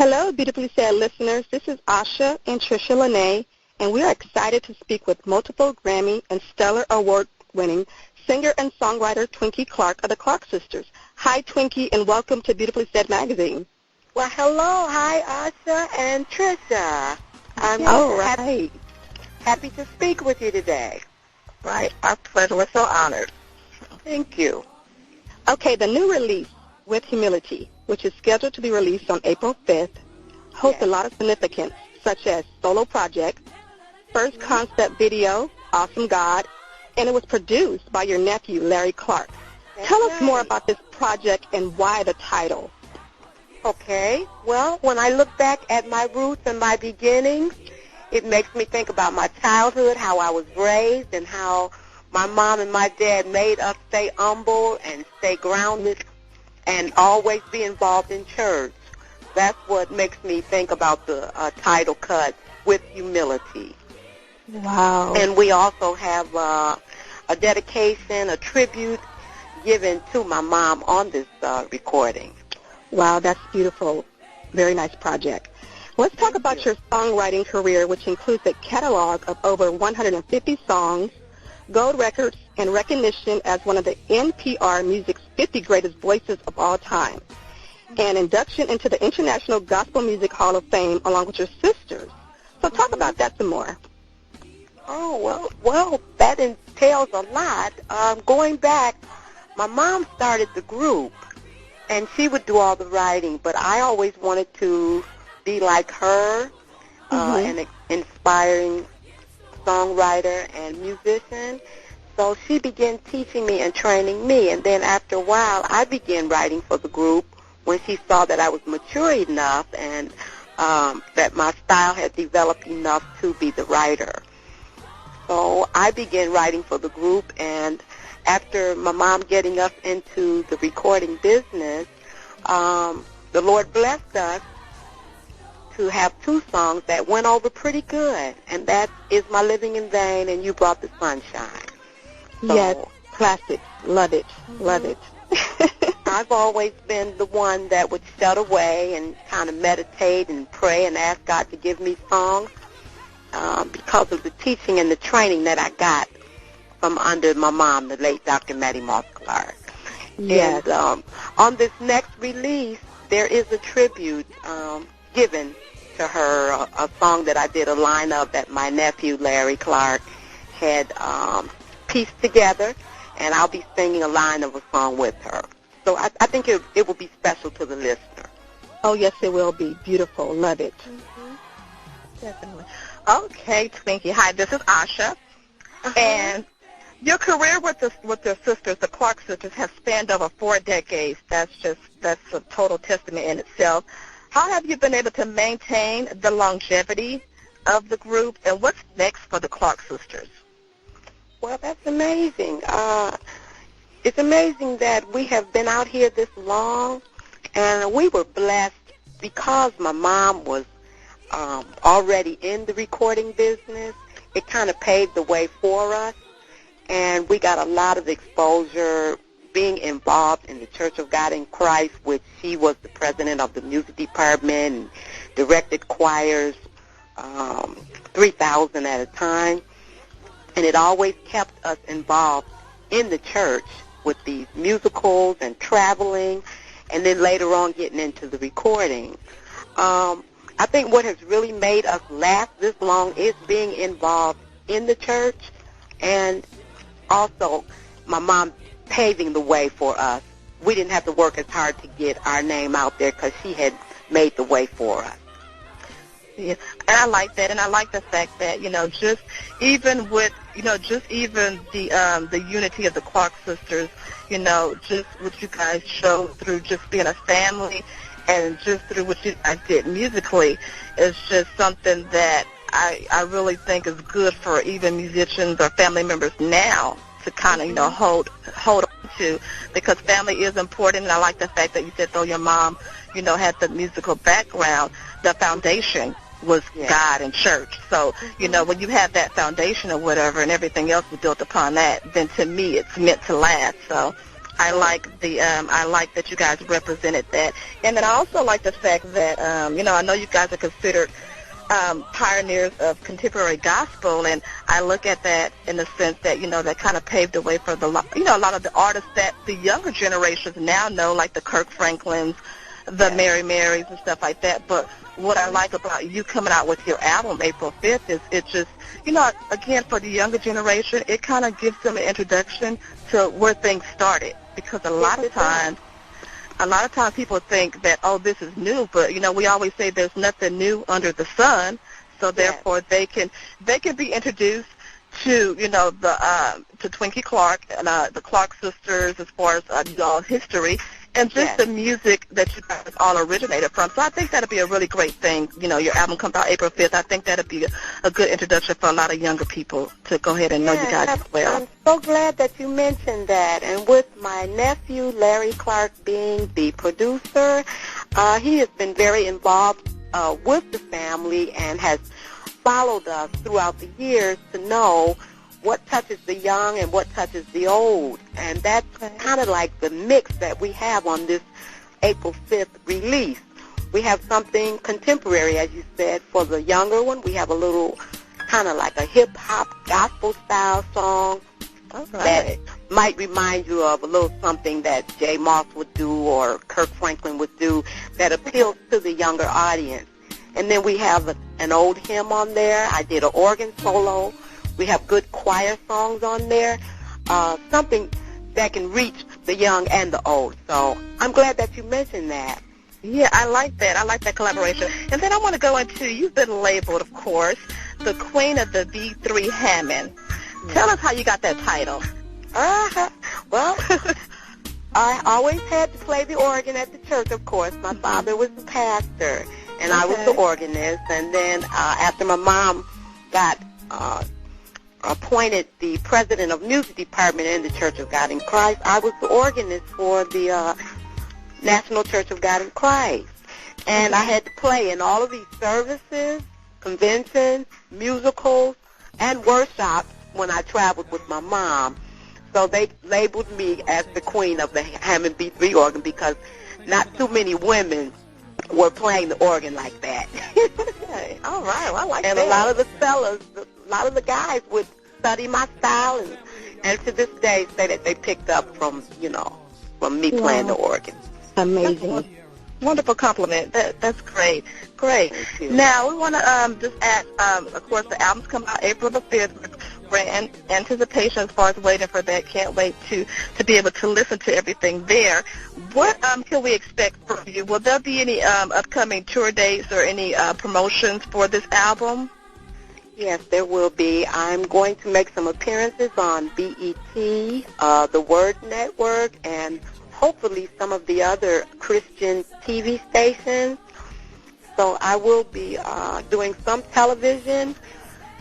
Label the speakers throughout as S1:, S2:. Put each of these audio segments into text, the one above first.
S1: Hello, beautifully said listeners. This is Asha and Tricia Lene, and we are excited to speak with multiple Grammy and Stellar Award-winning singer and songwriter Twinkie Clark of the Clark Sisters. Hi, Twinkie, and welcome to Beautifully Said Magazine.
S2: Well, hello. Hi, Asha and Tricia. I'm happy to speak with you today.
S1: Right. Our pleasure. We're so honored.
S2: Thank you.
S1: Okay, the new release, With Humility, which is scheduled to be released on April 5th, holds a lot of significance, such as solo project, first concept video, Awesome God, and it was produced by your nephew, Larry Clark. Tell us more about this project and why the title.
S2: Okay. Well, when I look back at my roots and my beginnings, it makes me think about my childhood, how I was raised, and how my mom and my dad made us stay humble and stay grounded and always be involved in church. That's what makes me think about the title cut, With Humility.
S1: Wow.
S2: And we also have a dedication, a tribute given to my mom on this recording.
S1: Wow, that's beautiful. Very nice project. Let's talk about your songwriting career, which includes a catalog of over 150 songs, gold records, and recognition as one of the NPR Music's 50 greatest voices of all time, and induction into the International Gospel Music Hall of Fame along with your sisters. So talk about that some more.
S2: Oh, well, that entails a lot. Going back, my mom started the group, and she would do all the writing, but I always wanted to be like her, an inspiring songwriter and musician. So she began teaching me and training me, and then after a while, I began writing for the group when she saw that I was mature enough and that my style had developed enough to be the writer. So I began writing for the group, and after my mom getting us into the recording business, the Lord blessed us to have two songs that went over pretty good, and that is My Living in Vain and You Brought the Sunshine. So,
S1: yes, classic. Love it. Love it.
S2: I've always been the one that would shut away and kind of meditate and pray and ask God to give me songs because of the teaching and the training that I got from under my mom, the late Dr. Mattie Moss Clark.
S1: Yes.
S2: And on this next release, there is a tribute given to her, a song that I did a line of that my nephew, Larry Clark, had pieced together, and I'll be singing a line of a song with her. So I think it will be special to the listener.
S1: Oh, yes, it will be. Beautiful. Love it.
S3: Definitely. Okay, Twinkie. Hi, this is Asha. And your career with the sisters, the Clark sisters, has spanned over 4 decades. That's a total testament in itself. How have you been able to maintain the longevity of the group, and what's next for the Clark sisters?
S2: Well, that's amazing. It's amazing that we have been out here this long, and we were blessed because my mom was already in the recording business. It kind of paved the way for us, and we got a lot of exposure being involved in the Church of God in Christ, which she was the president of the music department and directed choirs, 3,000 at a time. And it always kept us involved in the church with these musicals and traveling, and then later on getting into the recording. I think what has really made us last this long is being involved in the church, and also my mom paving the way for us. We didn't have to work as hard to get our name out there because she had made the way for us.
S3: Yeah, and I like that, and I like the fact that, just even the unity of the Clark sisters, just what you guys showed through just being a family and just through what you guys did musically is just something that I really think is good for even musicians or family members now to kind of, hold on to, because family is important. And I like the fact that you said, though your mom, had the musical background, the foundation was God and church. So, when you have that foundation or whatever and everything else was built upon that, then to me it's meant to last. So I like that you guys represented that. And then I also like the fact that, I know you guys are considered pioneers of contemporary gospel, and I look at that in the sense that, that kind of paved the way for a lot of the artists that the younger generations now know, like the Kirk Franklins, the Mary Marys and stuff like that. But what I like about you coming out with your album April 5th is it just, again, for the younger generation, it kind of gives them an introduction to where things started, because a lot of times people think that, oh, this is new, but we always say there's nothing new under the sun, so therefore they can be introduced to to Twinkie Clark and the Clark sisters, as far as y'all history and just the music that you guys all originated from. So I think that'd be a really great thing. Your album comes out April 5th. I think that'd be a good introduction for a lot of younger people to go ahead and know you guys as well.
S2: I'm so glad that you mentioned that. And with my nephew, Larry Clark, being the producer, he has been very involved with the family and has followed us throughout the years to know what touches the young and what touches the old. And that's kind of like the mix that we have on this April 5th release. We have something contemporary, as you said, for the younger one. We have a little kind of like a hip-hop gospel-style song that might remind you of a little something that Jay Moss would do or Kirk Franklin would do that appeals to the younger audience. And then we have an old hymn on there. I did an organ solo. We have good choir songs on there, something that can reach the young and the old. So I'm glad that you mentioned that.
S3: Yeah, I like that. I like that collaboration. And then I want to go into, you've been labeled, of course, the Queen of the B3 Hammond. Tell us how you got that title.
S2: Well, I always had to play the organ at the church, of course. My father was the pastor, and I was the organist. And then after my mom got appointed the president of music department in the Church of God in Christ, I was the organist for the National Church of God in Christ. And I had to play in all of these services, conventions, musicals, and workshops when I traveled with my mom. So they labeled me as the queen of the Hammond B3 organ because not too many women were playing the organ like that.
S3: Okay. All right. Well, I like
S2: and
S3: that.
S2: And a lot of the fellas, a lot of the guys would study my style and to this day say that they picked up from me playing the organ.
S3: Amazing. Wonderful compliment. That's great. Great. Now, we want to just add, of course, the album's come out April the 5th. We're in anticipation as far as waiting for that. Can't wait to be able to listen to everything there. What can we expect from you? Will there be any upcoming tour dates or any promotions for this album?
S2: Yes, there will be. I'm going to make some appearances on BET, the Word Network, and hopefully some of the other Christian TV stations. So I will be doing some television,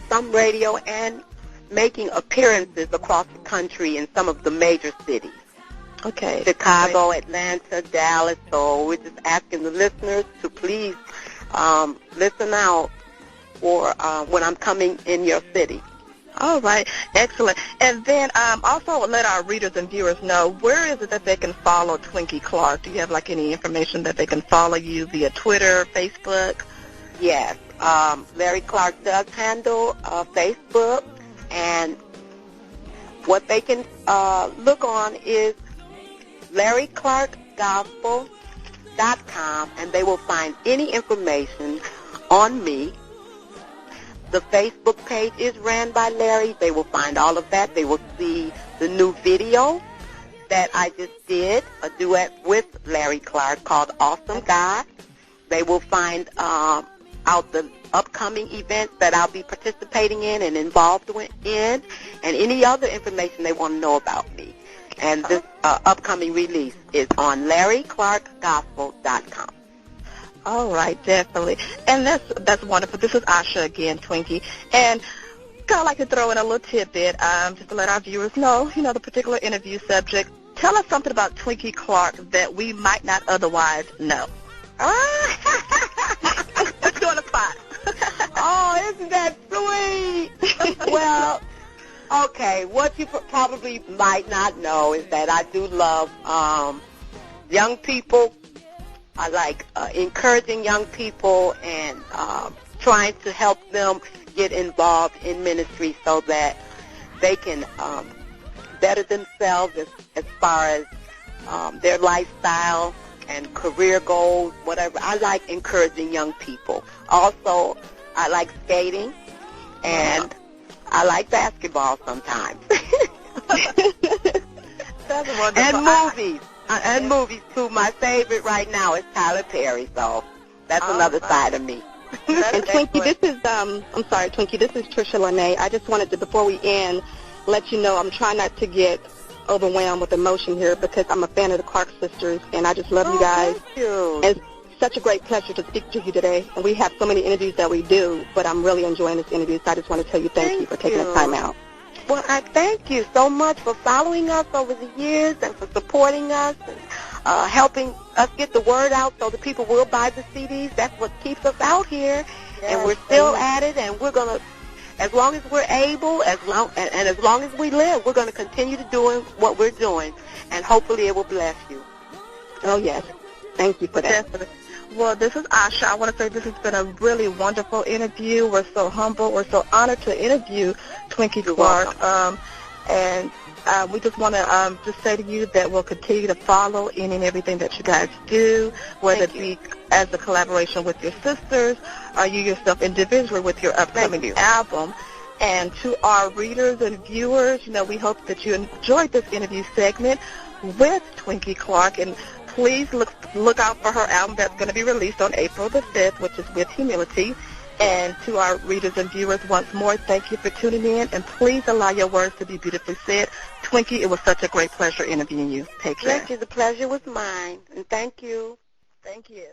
S2: some radio, and making appearances across the country in some of the major cities.
S3: Okay.
S2: Chicago, Atlanta, Dallas. So we're just asking the listeners to please listen out for when I'm coming in your city.
S3: All right. Excellent. And then also let our readers and viewers know, where is it that they can follow Twinkie Clark? Do you have any information that they can follow you via Twitter, Facebook?
S2: Yes. Larry Clark does handle Facebook, and what they can look on is LarryClarkGospel.com, and they will find any information on me. The Facebook page is ran by Larry. They will find all of that. They will see the new video that I just did, a duet with Larry Clark called Awesome God. They will find out the upcoming events that I'll be participating in and involved in, and any other information they want to know about me. And this upcoming release is on LarryClarkGospel.com.
S3: All right, definitely. And that's wonderful. This is Asha again, Twinkie. And I'd like to throw in a little tidbit just to let our viewers know, the particular interview subject. Tell us something about Twinkie Clark that we might not otherwise know.
S2: Let's go on the pot. Oh, isn't that sweet? Well, Okay, what you probably might not know is that I do love young people. I like encouraging young people and trying to help them get involved in ministry so that they can better themselves as far as their lifestyle and career goals, whatever. I like encouraging young people. Also, I like skating, and I like basketball sometimes.
S3: That's wonderful.
S2: And movies. And movies, too. My favorite right now is Tyler Perry, so that's another side of me.
S1: And Twinkie, this is, I'm sorry, Twinkie, this is Trisha Lene. I just wanted to, before we end, let you know I'm trying not to get overwhelmed with emotion here because I'm a fan of the Clark sisters, and I just love you guys.
S2: Thank you.
S1: And it's such a great pleasure to speak to you today. And we have so many interviews that we do, but I'm really enjoying this interview, so I just want to tell you thank you for taking the time out.
S2: Well, I thank you so much for following us over the years and for supporting us and helping us get the word out so the people will buy the CDs. That's what keeps us out here. Yes, and we're still at it, and we're going to, as long as we're able, as long as we live, we're going to continue to doing what we're doing, and hopefully it will bless you.
S1: Oh, yes. Thank you for that.
S3: Definitely. Well, this is Asha. I want to say this has been a really wonderful interview. We're so humble. We're so honored to interview Twinkie Clark. And we just want to just say to you that we'll continue to follow any and everything that you guys do, whether it be as a collaboration with your sisters or you yourself individually with your upcoming album. And to our readers and viewers, we hope that you enjoyed this interview segment with Twinkie Clark. And please look out for her album that's going to be released on April the 5th, which is With Humility. And to our readers and viewers, once more, thank you for tuning in. And please allow your words to be beautifully said. Twinkie, it was such a great pleasure interviewing you. Take care.
S2: Thank you. The pleasure was mine. And thank you.
S3: Thank you.